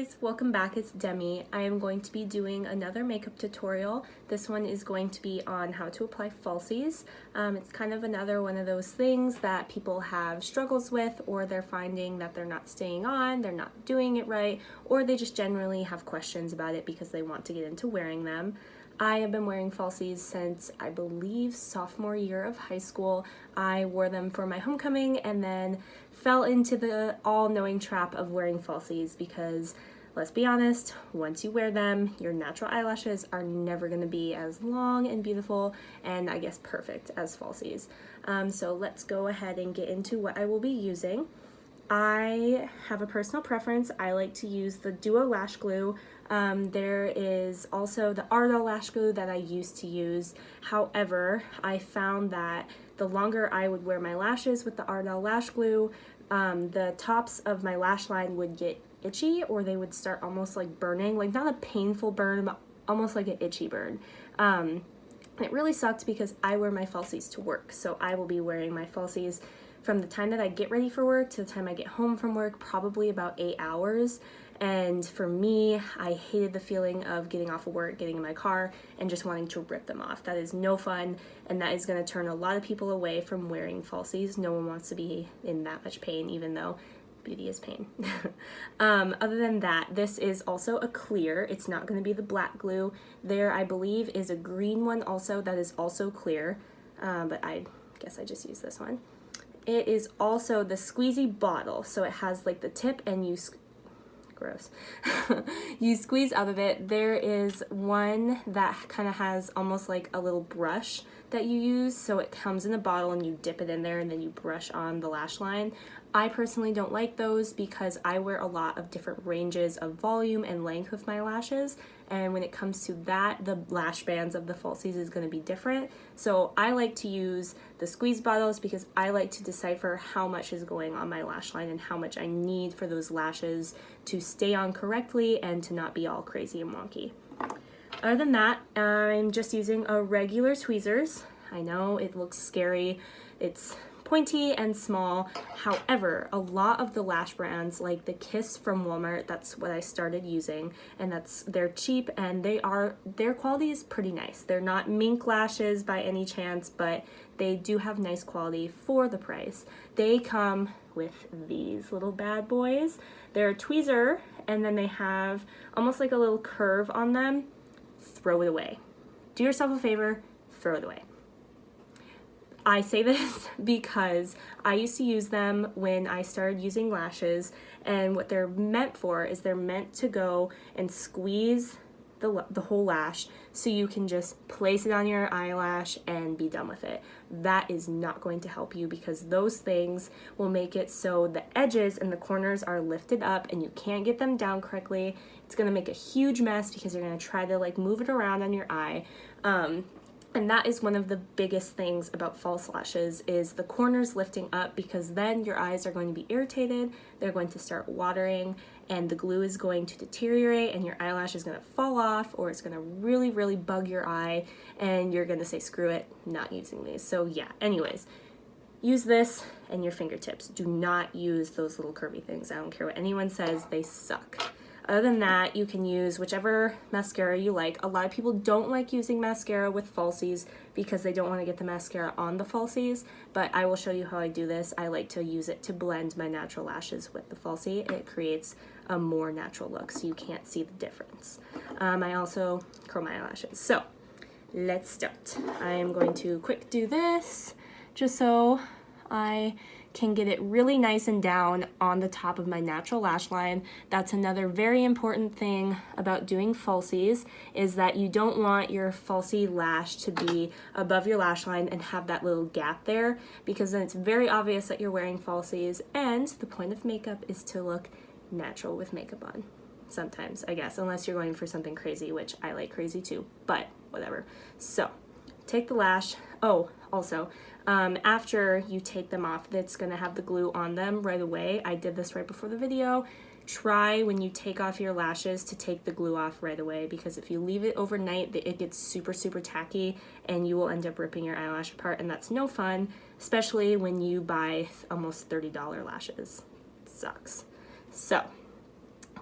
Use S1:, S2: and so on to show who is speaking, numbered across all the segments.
S1: guys, welcome back. It's Demi. I am going to be doing another makeup tutorial. This one is going to be on how to apply falsies. It's kind of another one of those things that people have struggles with, or they're finding that they're not staying on, they're not doing it right, or they just generally have questions about it because they want to get into wearing them. I have been wearing falsies since, I believe, sophomore year of high school. I wore them for my homecoming and then fell into the all-knowing trap of wearing falsies because, let's be honest, once you wear them, your natural eyelashes are never going to be as long and beautiful and, I guess, perfect as falsies. So let's go ahead and get into what I will be using. I have a personal preference. I like to use the Duo Lash Glue. There is also the Ardell Lash Glue that I used to use. However, I found that the longer I would wear my lashes with the Ardell Lash Glue, the tops of my lash line would get itchy, or they would start almost like burning, like not a painful burn, but almost like an itchy burn. It really sucked because I wear my falsies to work, so I will be wearing my falsies from the time that I get ready for work to the time I get home from work, probably about 8 hours. And for me, I hated the feeling of getting off of work, getting in my car, and just wanting to rip them off. That is no fun, and that is going to turn a lot of people away from wearing falsies. No one wants to be in that much pain, even though beauty is pain. Other than that, this is also a clear. It's not going to be the black glue. There, I believe, is a green one also that is also clear, but I guess I just use this one. It is also the squeezy bottle, so it has like the tip and you gross. You squeeze out of it. There is one that kind of has almost like a little brush that you use, so it comes in a bottle and you dip it in there and then you brush on the lash line. I personally don't like those because I wear a lot of different ranges of volume and length with my lashes, and when it comes to that, the lash bands of the falsies is going to be different. So I like to use the squeeze bottles because I like to decipher how much is going on my lash line and how much I need for those lashes to stay on correctly and to not be all crazy and wonky. Other than that, I'm just using a regular tweezers. I know it looks scary. It's pointy and small. However, a lot of the lash brands, like the Kiss from Walmart, that's what I started using, and they're cheap and their quality is pretty nice. They're not mink lashes by any chance, but they do have nice quality for the price. They come with these little bad boys. They're a tweezer, and then they have almost like a little curve on them. Throw it away. Do yourself a favor, throw it away. I say this because I used to use them when I started using lashes, and what they're meant for is they're meant to go and squeeze the whole lash so you can just place it on your eyelash and be done with it. That is not going to help you because those things will make it so the edges and the corners are lifted up and you can't get them down correctly. It's going to make a huge mess because you're going to try to like move it around on your eye. And that is one of the biggest things about false lashes is the corners lifting up, because then your eyes are going to be irritated, they're going to start watering, and the glue is going to deteriorate and your eyelash is going to fall off, or it's going to really, really bug your eye and you're going to say, screw it, not using these. So yeah, anyways, use this and your fingertips. Do not use those little curvy things. I don't care what anyone says, they suck. Other than that, you can use whichever mascara you like. A lot of people don't like using mascara with falsies because they don't want to get the mascara on the falsies, but I will show you how I do this. I like to use it to blend my natural lashes with the falsie. It creates a more natural look so you can't see the difference. I also curl my eyelashes. So let's start. I am going to quick do this just so I can get it really nice and down on the top of my natural lash line. That's another very important thing about doing falsies, is that you don't want your falsie lash to be above your lash line and have that little gap there, because then it's very obvious that you're wearing falsies, and the point of makeup is to look natural with makeup on. Sometimes, I guess, unless you're going for something crazy, which I like crazy too, but whatever. So take the lash. Oh, also, after you take them off, that's going to have the glue on them right away. I did this right before the video. Try when you take off your lashes to take the glue off right away, because if you leave it overnight, it gets super, super tacky and you will end up ripping your eyelash apart, and that's no fun, especially when you buy almost $30 lashes. It sucks. So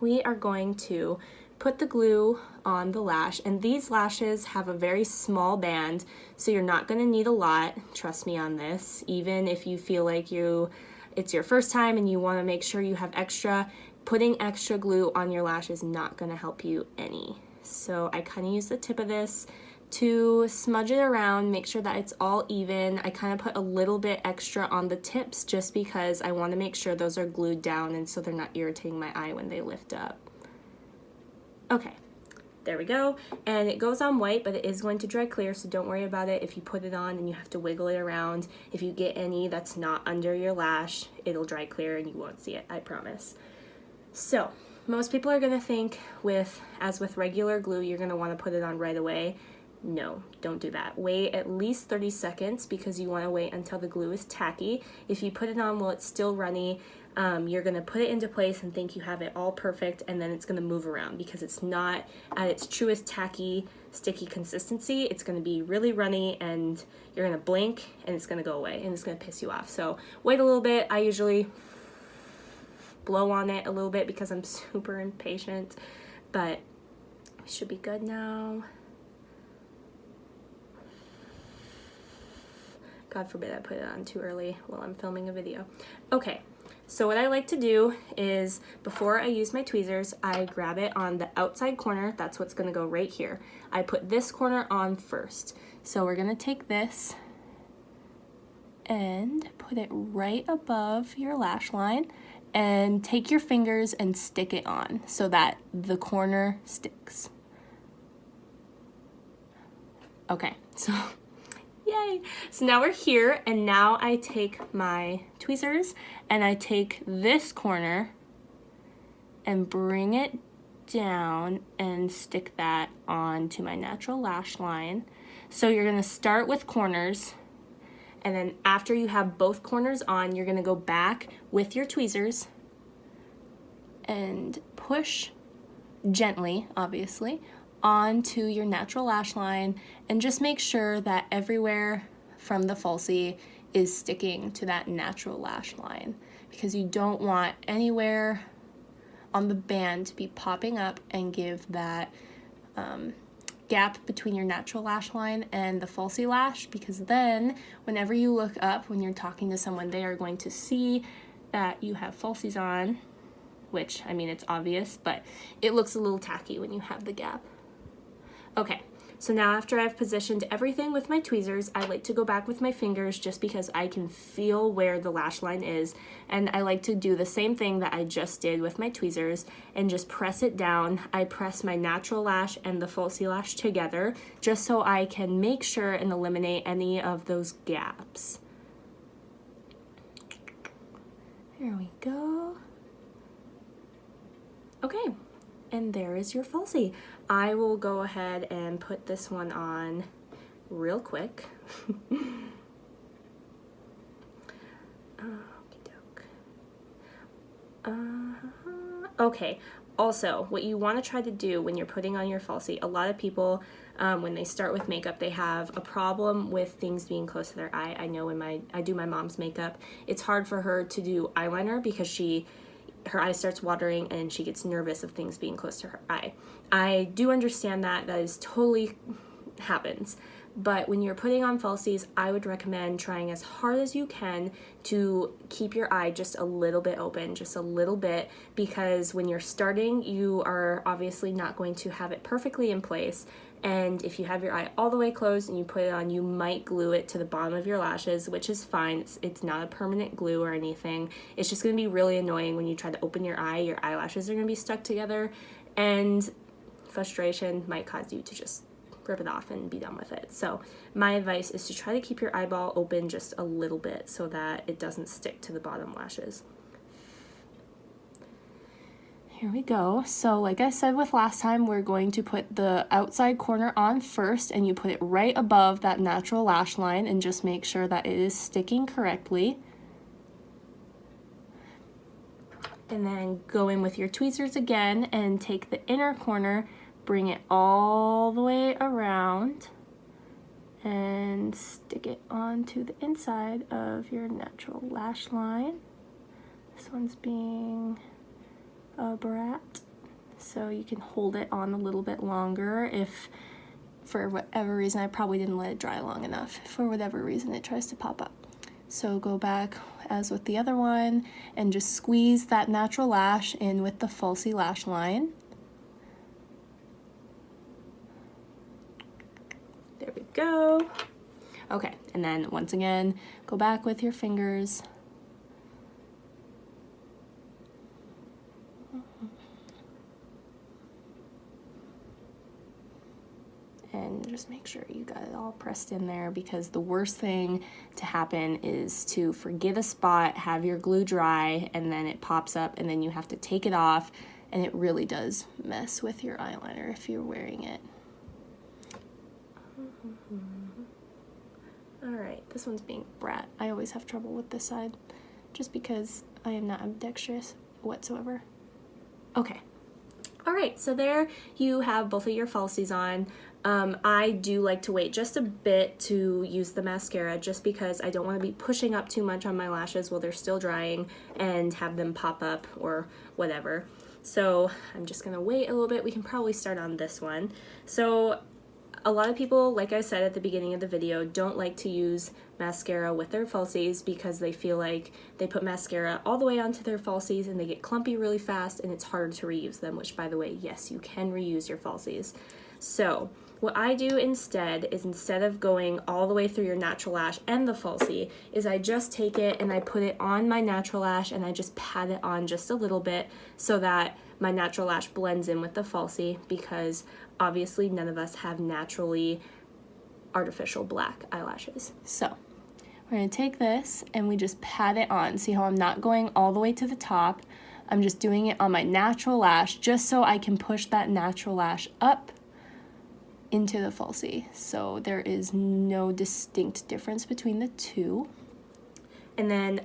S1: we are going to put the glue on the lash, and these lashes have a very small band, so you're not going to need a lot, trust me on this. Even if you feel like it's your first time and you want to make sure you have extra, putting extra glue on your lash is not going to help you any. So I kind of use the tip of this to smudge it around, make sure that it's all even. I kind of put a little bit extra on the tips just because I want to make sure those are glued down and so they're not irritating my eye when they lift up. Okay, there we go. And it goes on white, but it is going to dry clear, so don't worry about it if you put it on and you have to wiggle it around. If you get any that's not under your lash, it'll dry clear and you won't see it, I promise. So most people are gonna think as with regular glue, you're gonna wanna put it on right away. No, don't do that. Wait at least 30 seconds because you wanna wait until the glue is tacky. If you put it on while it's still runny, you're gonna put it into place and think you have it all perfect, and then it's gonna move around because it's not at its truest tacky, sticky consistency. It's gonna be really runny and you're gonna blink and it's gonna go away and it's gonna piss you off. So wait a little bit. I usually blow on it a little bit because I'm super impatient, but we should be good now. God forbid I put it on too early while I'm filming a video. Okay. So what I like to do is, before I use my tweezers, I grab it on the outside corner. That's what's gonna go right here. I put this corner on first. So we're gonna take this and put it right above your lash line and take your fingers and stick it on so that the corner sticks. Okay, so yay! So now we're here, and now I take my tweezers and I take this corner and bring it down and stick that onto my natural lash line. So you're gonna start with corners, and then after you have both corners on, you're gonna go back with your tweezers and push gently, obviously, onto your natural lash line, and just make sure that everywhere from the falsie is sticking to that natural lash line, because you don't want anywhere on the band to be popping up and give that gap between your natural lash line and the falsie lash, because then whenever you look up when you're talking to someone, they are going to see that you have falsies on, which, I mean, it's obvious, but it looks a little tacky when you have the gap. Okay, so now after I've positioned everything with my tweezers, I like to go back with my fingers just because I can feel where the lash line is, and I like to do the same thing that I just did with my tweezers and just press it down. I press my natural lash and the falsie lash together just so I can make sure and eliminate any of those gaps. There we go. Okay, and there is your falsie. I will go ahead and put this one on real quick. Okay, also, what you want to try to do when you're putting on your falsie, a lot of people, when they start with makeup, they have a problem with things being close to their eye. I know when I do my mom's makeup, it's hard for her to do eyeliner because her eye starts watering and she gets nervous of things being close to her eye. I do understand that is totally happens, but when you're putting on falsies, I would recommend trying as hard as you can to keep your eye just a little bit open, just a little bit, because when you're starting, you are obviously not going to have it perfectly in place. And if you have your eye all the way closed and you put it on, you might glue it to the bottom of your lashes, which is fine. It's not a permanent glue or anything. It's just going to be really annoying when you try to open your eyelashes are going to be stuck together, and frustration might cause you to just rip it off and be done with it. So my advice is to try to keep your eyeball open just a little bit so that it doesn't stick to the bottom lashes. Here we go. So like I said with last time, we're going to put the outside corner on first, and you put it right above that natural lash line and just make sure that it is sticking correctly. And then go in with your tweezers again and take the inner corner, bring it all the way around and stick it onto the inside of your natural lash line. This one's being a brat. So you can hold it on a little bit longer if, for whatever reason, I probably didn't let it dry long enough. For whatever reason, it tries to pop up. So go back as with the other one and just squeeze that natural lash in with the falsie lash line. There we go. Okay, and then once again, go back with your fingers. And just make sure you got it all pressed in there, because the worst thing to happen is to forget a spot, have your glue dry, and then it pops up and then you have to take it off, and it really does mess with your eyeliner if you're wearing it. Alright, this one's being a brat. I always have trouble with this side, just because I am not ambidextrous whatsoever. Okay. Alright, so there you have both of your falsies on. I do like to wait just a bit to use the mascara, just because I don't want to be pushing up too much on my lashes while they're still drying and have them pop up or whatever. So I'm just going to wait a little bit. We can probably start on this one. So a lot of people, like I said at the beginning of the video, don't like to use mascara with their falsies because they feel like they put mascara all the way onto their falsies and they get clumpy really fast and it's hard to reuse them, which, by the way, yes, you can reuse your falsies. So what I do instead is, instead of going all the way through your natural lash and the falsie, is I just take it and I put it on my natural lash and I just pat it on just a little bit so that my natural lash blends in with the falsie, because obviously none of us have naturally artificial black eyelashes. So we're going to take this and we just pat it on. See how I'm not going all the way to the top? I'm just doing it on my natural lash just so I can push that natural lash up into the falsie. So there is no distinct difference between the two. And then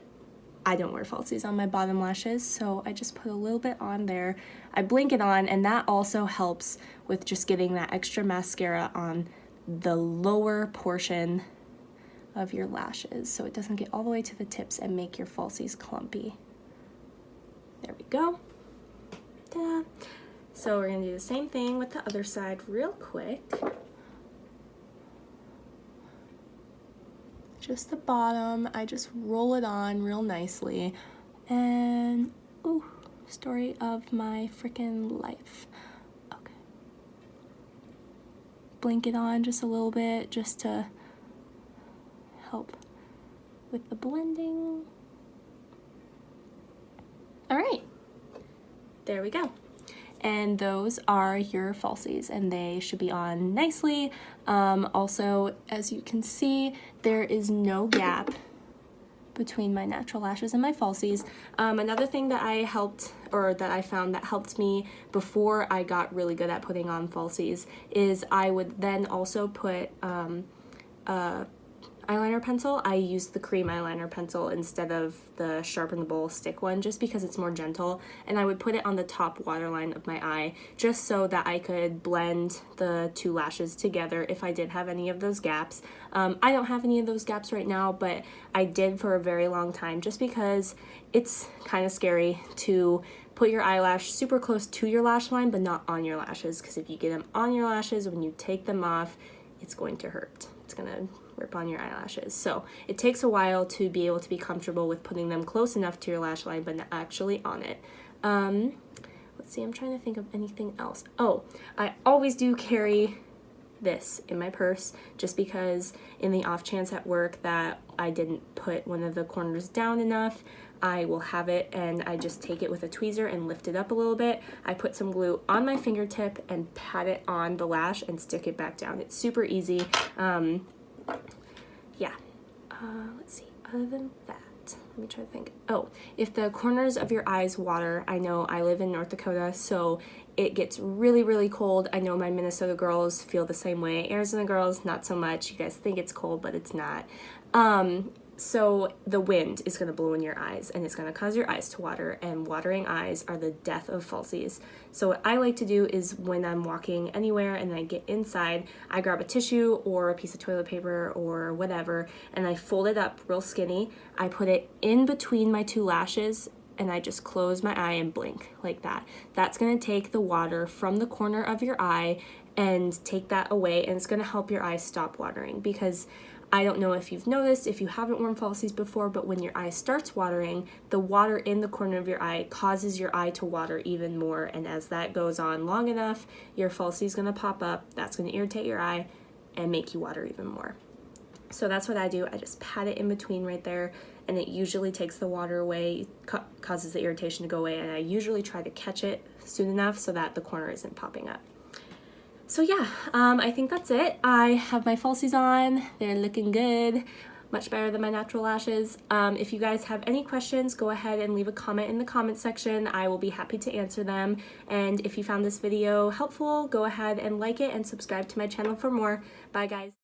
S1: I don't wear falsies on my bottom lashes, so I just put a little bit on there. I blink it on, and that also helps with just getting that extra mascara on the lower portion of your lashes so it doesn't get all the way to the tips and make your falsies clumpy. There we go. Ta-da. So we're going to do the same thing with the other side real quick. Just the bottom, I just roll it on real nicely. And, ooh, story of my freaking life. Okay. Blink it on just a little bit just to help with the blending. All right, there we go. And those are your falsies, and they should be on nicely. Also, as you can see, there is no gap between my natural lashes and my falsies. Another thing that I found that helped me before I got really good at putting on falsies is I would then also put eyeliner pencil. I used the cream eyeliner pencil instead of the sharpen the bowl stick one, just because it's more gentle, and I would put it on the top waterline of my eye just so that I could blend the two lashes together if I did have any of those gaps. I don't have any of those gaps right now, but I did for a very long time, just because it's kind of scary to put your eyelash super close to your lash line but not on your lashes, because if you get them on your lashes, when you take them off, it's going to hurt. It's gonna rip on your eyelashes. So it takes a while to be able to be comfortable with putting them close enough to your lash line but not actually on it. Let's see, I'm trying to think of anything else. Oh, I always do carry this in my purse, just because in the off chance at work that I didn't put one of the corners down enough, I will have it and I just take it with a tweezer and lift it up a little bit. I put some glue on my fingertip and pat it on the lash and stick it back down. It's super easy. Yeah. Let's see, other than that, let me try to think. Oh, if the corners of your eyes water, I know I live in North Dakota, so it gets really, really cold. I know my Minnesota girls feel the same way. Arizona girls, not so much. You guys think it's cold, but it's not. So the wind is going to blow in your eyes and it's going to cause your eyes to water, and watering eyes are the death of falsies. So what I like to do is, when I'm walking anywhere and I get inside, I grab a tissue or a piece of toilet paper or whatever and I fold it up real skinny. I put it in between my two lashes and I just close my eye and blink like that. That's gonna take the water from the corner of your eye and take that away, and it's gonna help your eye stop watering, because I don't know if you've noticed, if you haven't worn falsies before, but when your eye starts watering, the water in the corner of your eye causes your eye to water even more, and as that goes on long enough, your falsie is gonna pop up, that's gonna irritate your eye and make you water even more. So that's what I do. I just pat it in between right there, and it usually takes the water away, causes the irritation to go away, and I usually try to catch it soon enough so that the corner isn't popping up. So yeah, I think that's it. I have my falsies on. They're looking good. Much better than my natural lashes. If you guys have any questions, go ahead and leave a comment in the comment section. I will be happy to answer them. And if you found this video helpful, go ahead and like it and subscribe to my channel for more. Bye guys.